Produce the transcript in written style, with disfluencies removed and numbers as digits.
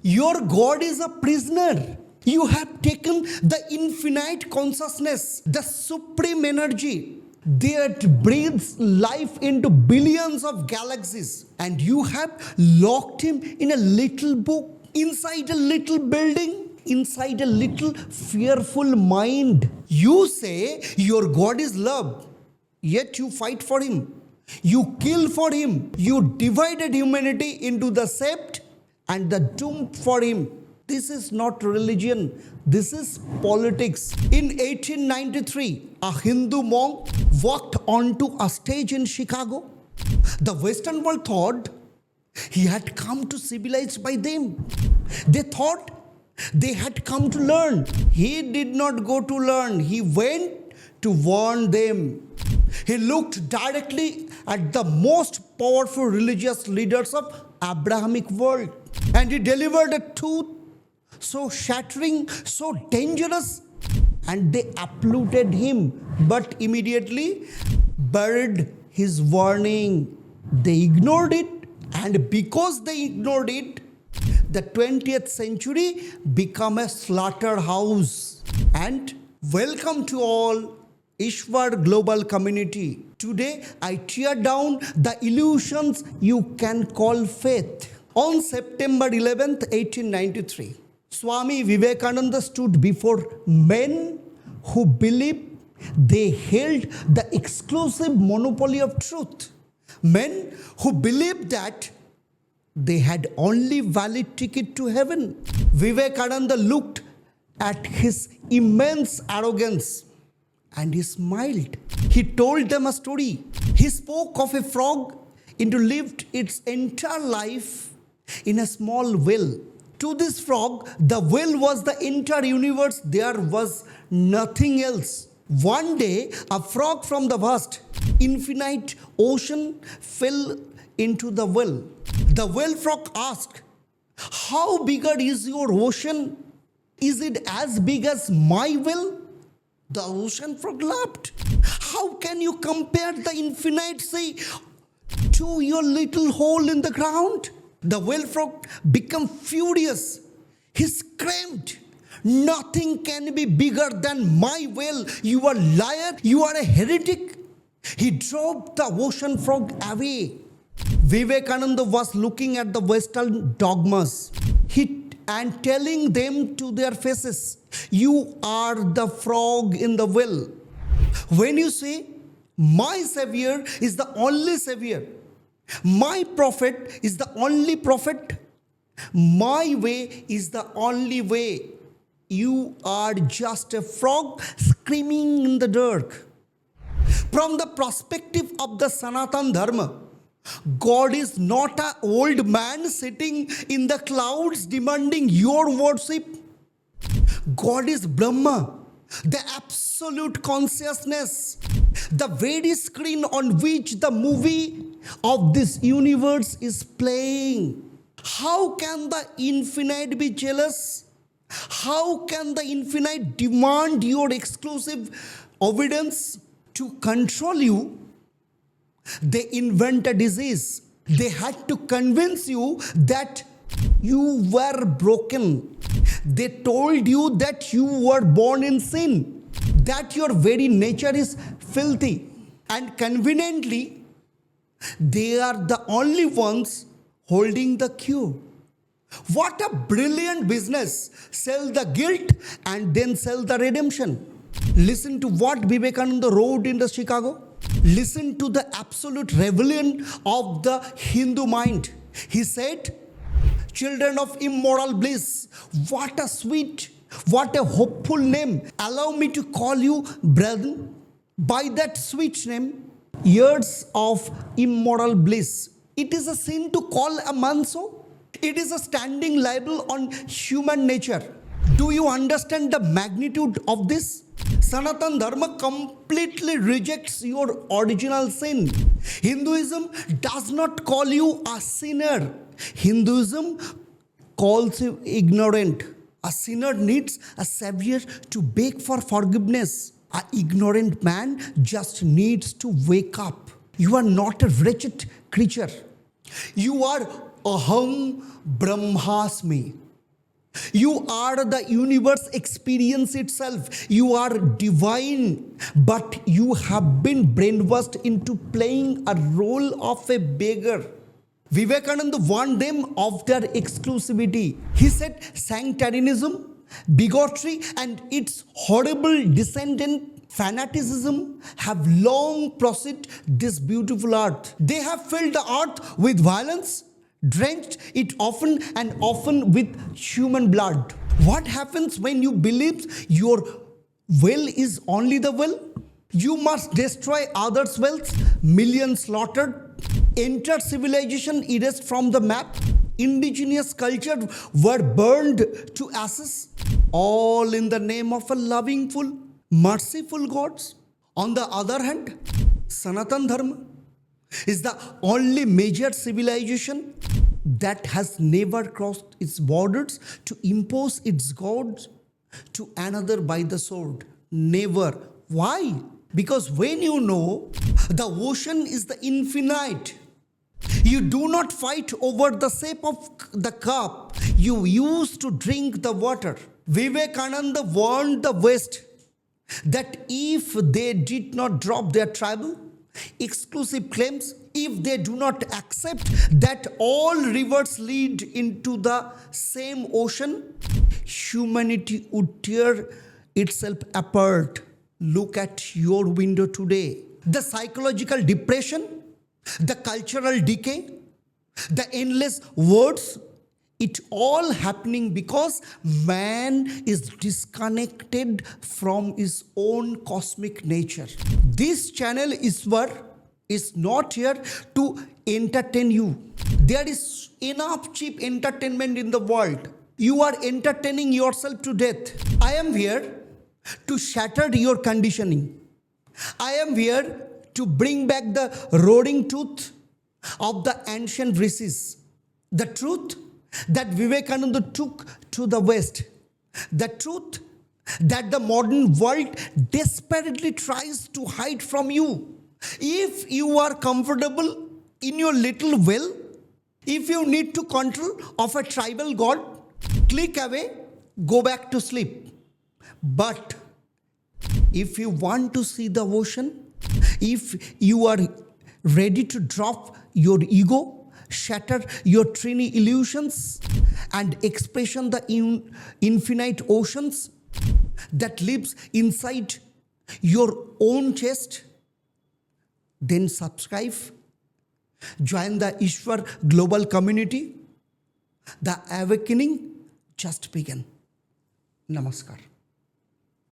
Your God is a prisoner. You have taken the infinite consciousness, the supreme energy that breathes life into billions of galaxies, and you have locked him in a little book, inside a little building, inside a little fearful mind. You say your God is love, yet you fight for him. You kill for him. You divided humanity into the saved and the doomed for him. This is not religion. This is politics. In 1893, a Hindu monk walked onto a stage in Chicago. The Western world thought he had come to civilize by them. They thought they had come to learn. He did not go to learn. He went to warn them. He looked directly at the most powerful religious leaders of Abrahamic world, and he delivered a truth so shattering, so dangerous, and they applauded him, but immediately buried his warning. They ignored it, and because they ignored it, the 20th century became a slaughterhouse. And welcome to all ISWOR global community. Today I tear down the illusions you can call faith. On September 11th, 1893, Swami Vivekananda stood before men who believed they held the exclusive monopoly of truth. Men who believed that they had only valid ticket to heaven. Vivekananda looked at his immense arrogance and he smiled. He told them a story. He spoke of a frog into lived its entire life in a small well. To this frog, the well was the entire universe. There was nothing else. One day, a frog from the vast, infinite ocean fell into the well. The well frog asked, "How bigger is your ocean? Is it as big as my well?" The ocean frog laughed. "How can you compare the infinite sea to your little hole in the ground?" The well frog became furious. He screamed, "Nothing can be bigger than my well. You are a liar. You are a heretic." He drove the ocean frog away. Vivekananda was looking at the Western dogmas and telling them to their faces, "You are the frog in the well." When you say, "My Savior is the only Savior, my prophet is the only prophet, my way is the only way," you are just a frog screaming in the dark. From the perspective of the Sanatan Dharma, God is not an old man sitting in the clouds demanding your worship. God is Brahma, the absolute consciousness, the very screen on which the movie of this universe is playing. How can the infinite be jealous? How can the infinite demand your exclusive obedience to control you? They invent a disease. They had to convince you that you were broken. They told you that you were born in sin, that your very nature is filthy. And conveniently, they are the only ones holding the cure. What a brilliant business. Sell the guilt and then sell the redemption. Listen to what Vivekananda wrote in the Chicago. Listen to the absolute rebellion of the Hindu mind. He said, "Children of immoral bliss, what a sweet, what a hopeful name. Allow me to call you brethren by that sweet name, years of immoral bliss." It is a sin to call a man so. It is a standing libel on human nature. Do you understand the magnitude of this? Sanatan Dharma completely rejects your original sin. Hinduism does not call you a sinner. Hinduism calls you ignorant. A sinner needs a savior to beg for forgiveness. An ignorant man just needs to wake up. You are not a wretched creature. You are Aham Brahmasmi. You are the universe experience itself. You are divine, but you have been brainwashed into playing a role of a beggar. Vivekananda warned them of their exclusivity. He said sanctarianism, bigotry, and its horrible descendant fanaticism have long possessed this beautiful earth. They have filled the earth with violence, drenched it often with human blood. What happens when you believe your will is only the will? You must destroy others' wealth, millions slaughtered, entire civilization erased from the map, indigenous culture were burned to ashes, all in the name of a loving, merciful gods. On the other hand, Sanatan Dharma is the only major civilization that has never crossed its borders to impose its gods to another by the sword. Never. Why? Because when you know the ocean is the infinite, you do not fight over the shape of the cup you use to drink the water. Vivekananda warned the West that if they did not drop their tribal, exclusive claims, if they do not accept that all rivers lead into the same ocean, humanity would tear itself apart. Look at your window today. The psychological depression, the cultural decay, the endless wars, it all happening because man is disconnected from his own cosmic nature. This channel ISWOR is not here to entertain you. There is enough cheap entertainment in the world. You are entertaining yourself to death. I am here to shatter your conditioning. I am here to bring back the roaring truth of the ancient rishis. The truth that Vivekananda took to the West. The truth that the modern world desperately tries to hide from you. If you are comfortable in your little well, if you need to control of a tribal god, click away, go back to sleep. But if you want to see the ocean, if you are ready to drop your ego, shatter your trini illusions, and expression the infinite oceans that lives inside your own chest, then subscribe, join the ISWOR global community. The awakening just began. Namaskar.